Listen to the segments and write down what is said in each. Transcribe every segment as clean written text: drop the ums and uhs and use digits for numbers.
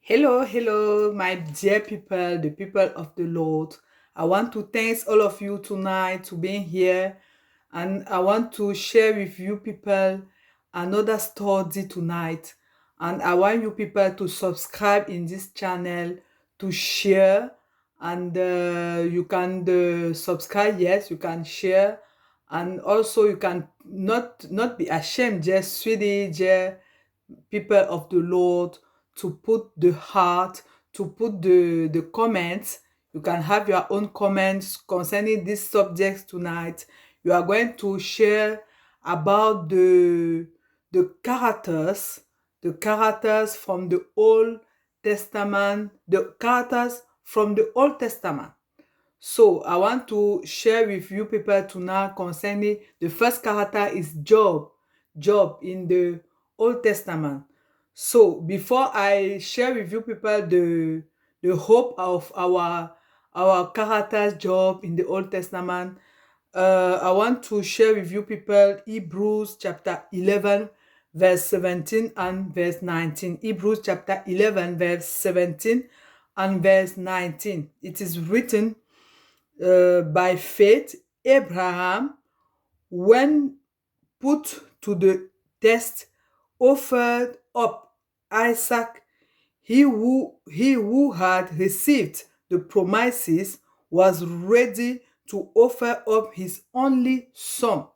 Hello, hello, my dear people, the people of the Lord. I want to thank all of you tonight to being here, and I want to share with you people another study tonight. And I want you people to subscribe in this channel, to share, and you can subscribe. Yes, you can share, and also you can not be ashamed. Just sweetie, just people of the Lord, to put the heart, to put the comments. You can have your own comments concerning this subject tonight. You are going to share about the characters from the Old Testament, the characters from the Old Testament. So I want to share with you people tonight concerning the first character is Job. Job in the Old Testament. So before I share with you people the hope of our characters Job in the Old Testament, I want to share with you people Hebrews chapter 11 verse 17 and verse 19. Hebrews chapter 11 verse 17 and verse 19. It is written, by faith, Abraham, when put to the test, offered up Isaac. He who had received the promises was ready to offer up his only son.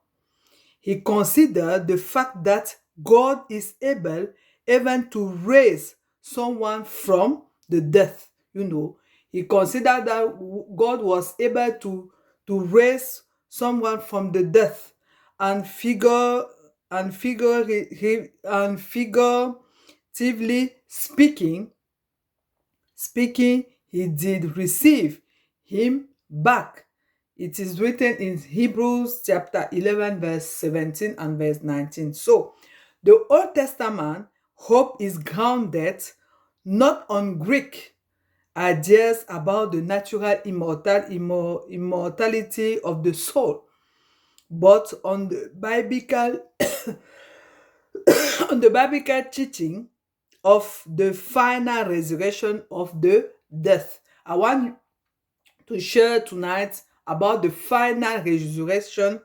He considered the fact that God is able even to raise someone from the death. He considered that God was able to raise someone from the death, and figuratively speaking, he did receive him back. It is written in Hebrews chapter 11 verse 17 and verse 19. So the Old Testament hope is grounded not on Greek ideas about the natural immortality of the soul, but on the biblical on the biblical teaching of the final resurrection of the death. I want to share tonight about the final resurrection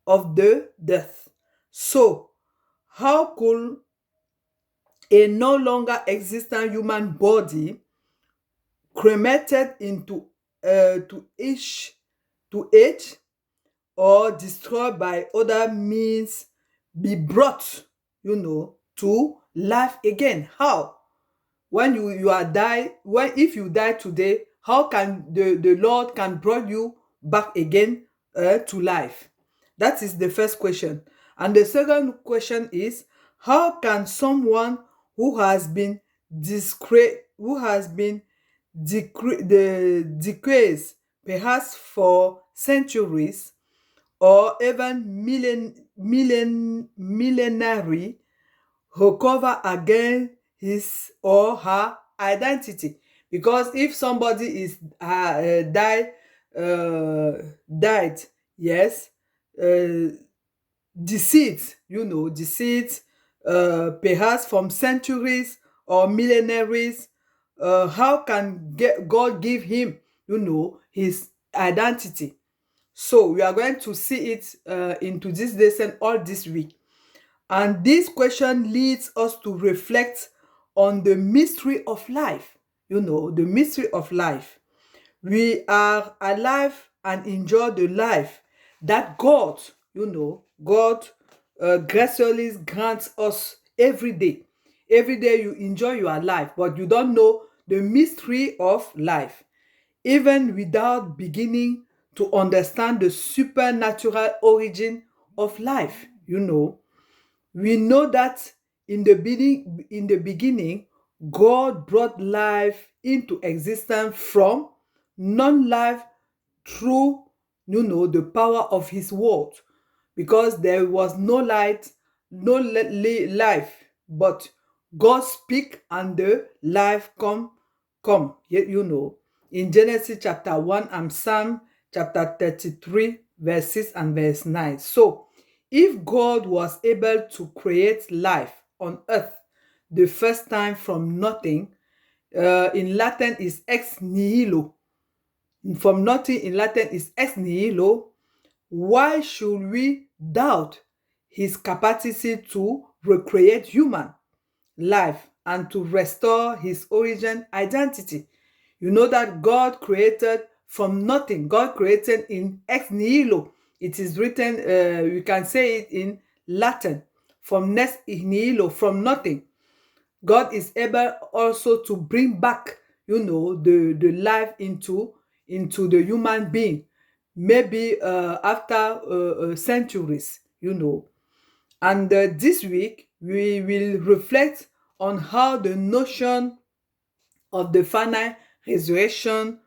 of the death. So, how could a no longer existent human body cremated into to age or destroyed by other means be brought, to life again? How? When you are die when if you die today, how can the Lord can bring you back again to life? That is the first question. And the second question is, how can someone who has been decreased perhaps for centuries or even millenary recover again his or her identity? Because if somebody is died, yes, uh, deceit, perhaps from centuries or millenaries, how can God give him, his identity? So we are going to see it into this lesson all this week. And this question leads us to reflect on the mystery of life. The mystery of life. We are alive and enjoy the life that God graciously grants us every day. Every day you enjoy your life, but you don't know the mystery of life. Even without beginning to understand the supernatural origin of life, we know that in the beginning, God brought life into existence from non-life through, the power of His word. Because there was no light, no life, but God speak and the life come. In Genesis chapter 1 and Psalm chapter 33, verse 6 and verse 9. So, if God was able to create life on earth the first time from nothing, in Latin is ex nihilo. From nothing in Latin is ex nihilo. Why should we doubt his capacity to recreate human life and to restore his origin identity? You know that God created from nothing. God created in ex nihilo. It is written, you can say it in Latin, from ex nihilo, from nothing. God is able also to bring back, the life into the human being, maybe after centuries, And this week, we will reflect on how the notion of the final resurrection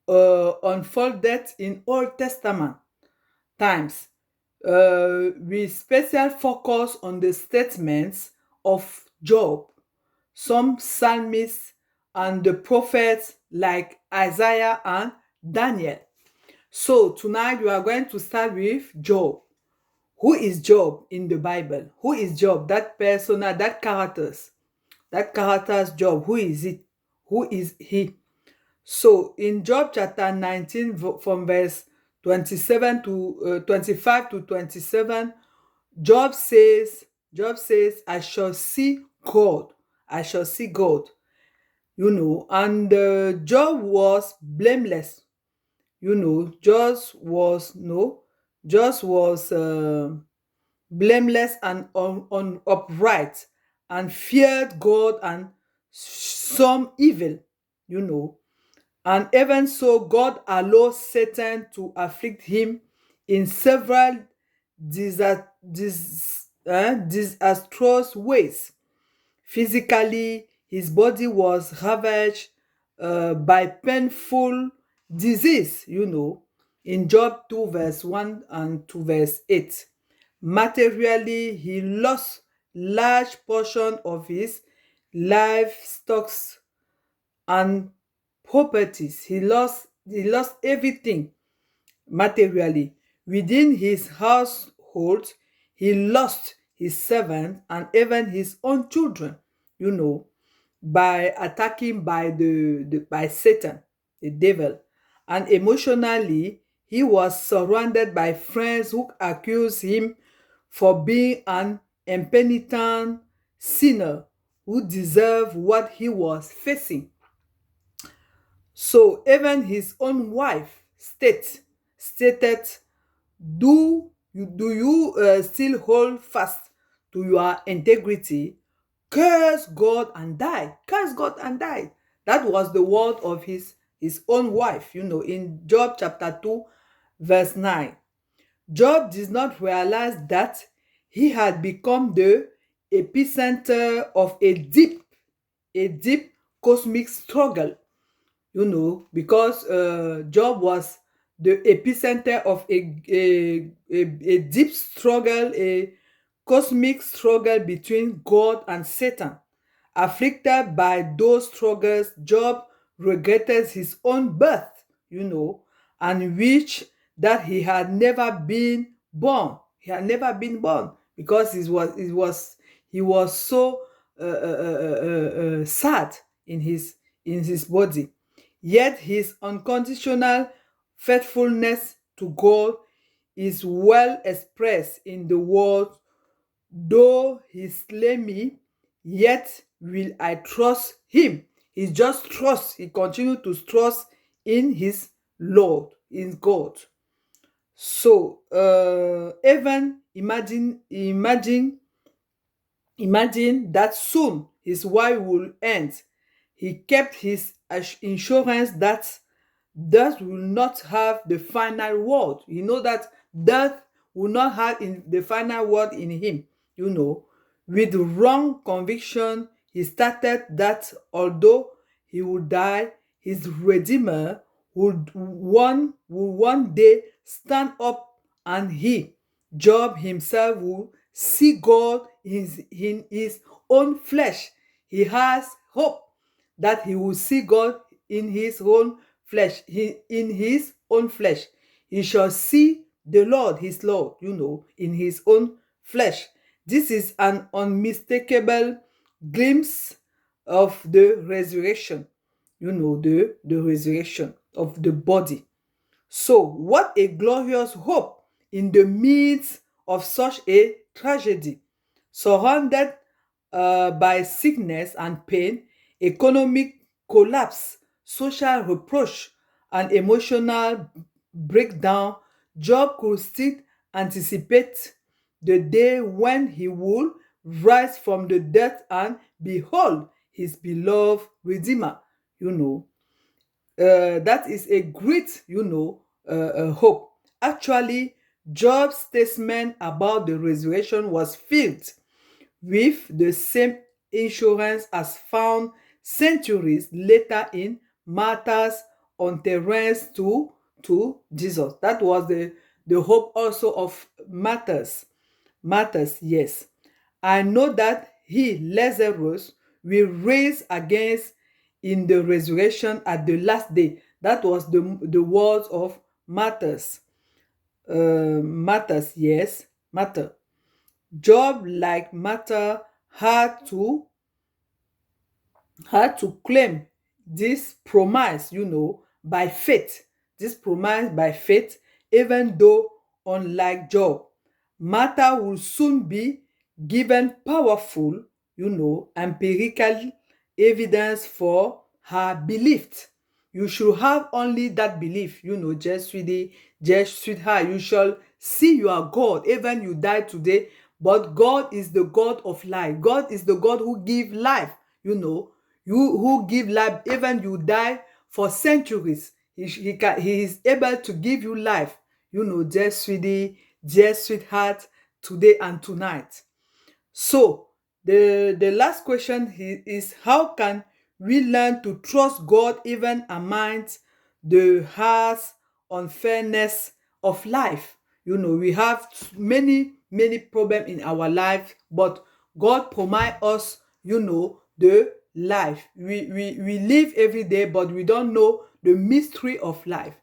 unfolded in Old Testament times, with special focus on the statements of Job, some psalmists, and the prophets like Isaiah and Daniel. So tonight we are going to start with Job. Who is Job in the Bible? Who is Job? That persona, that character's Job. Who is it? Who is he? So in Job chapter 19, from verse 25 to 27, Job says, I shall see God. I shall see God. And Job was blameless. Just was blameless and upright, and feared God and some evil, And even so, God allowed Satan to afflict him in several disastrous ways. Physically, his body was ravaged by painful disease, in Job 2 verse 1 and 2 verse 8. Materially, he lost large portion of his livestock and properties. He lost everything materially. Within his household, he lost his servants and even his own children, by attacking by Satan, the devil. And emotionally, he was surrounded by friends who accused him for being an impenitent sinner who deserved what he was facing. So even his own wife stated, do you still hold fast to your integrity? Curse God and die. Curse God and die. That was the word of his own wife, in Job chapter 2 verse 9. Job did not realize that he had become the epicenter of a deep cosmic struggle, because Job was the epicenter of a deep struggle, a cosmic struggle between God and Satan. Afflicted by those struggles, Job regretted his own birth, and wished that he had never been born. He had never been born because he was so sad in his body. Yet his unconditional faithfulness to God is well expressed in the words, though he slay me, yet will I trust him. He just trusts, he continued to trust in his Lord, in God. So even imagine that soon his wife will end. He kept his insurance that death will not have the final word. That death will not have the final word in him. With wrong conviction, he started that although he would die, his Redeemer would one day stand up, and he, Job himself, will see God in his own flesh. He has hope that he will see God in his own flesh. In his own flesh. He shall see the Lord, his Lord, in his own flesh. This is an unmistakable glimpse of the resurrection. the resurrection of the body. So, what a glorious hope in the midst of such a tragedy. Surrounded by sickness and pain, economic collapse, social reproach, and emotional breakdown, Job could still anticipate the day when he would rise from the dead and behold his beloved Redeemer. You know, that is a great, hope. Actually, Job's statement about the resurrection was filled with the same insurance as found centuries later in Martha's adherence to Jesus. That was the hope also of Martha's. Martha's, yes. I know that he, Lazarus, will rise against in the resurrection at the last day. That was the words of Martha's. Martha's, yes, Martha. Job, like Martha, had to claim this promise, by faith. This promise by faith, even though, unlike Job, Martha will soon be given powerful, empirical evidence for her belief. You should have only that belief, just sweetie, just sweetheart. You shall see your God, even you die today. But God is the God of life. God is the God who give life, you who give life, even you die for centuries. He is able to give you life, dear sweetie, dear sweetheart, today and tonight. So the last question is how can we learn to trust God even amidst the harsh unfairness of life? We have many problems in our life, but God promise us, the life. We live every day, but we don't know the mystery of life.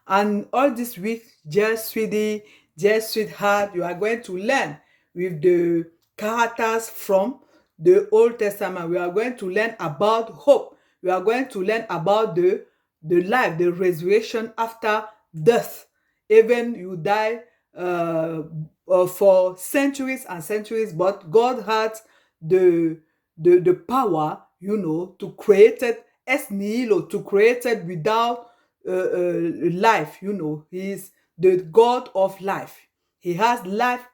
And all this week, dear sweetie, dear sweetheart, you are going to learn with the characters from the Old Testament. We are going to learn about hope. We are going to learn about the life, the resurrection after death. Even you die for centuries and centuries, but God had the power, to create it ex nihilo, to create it without life. He is the God of life. He has life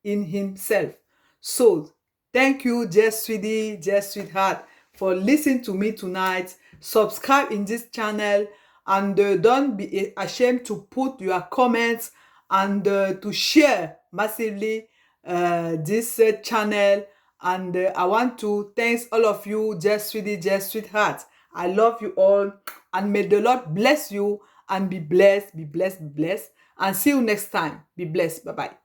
in himself. So thank you, dear sweetie, dear sweetheart, for listening to me tonight. Subscribe in this channel, and don't be ashamed to put your comments and to share massively this channel. And I want to thank all of you, dear sweetie, dear sweetheart. I love you all, and may the Lord bless you and be blessed, be blessed, be blessed. And see you next time. Be blessed. Bye-bye.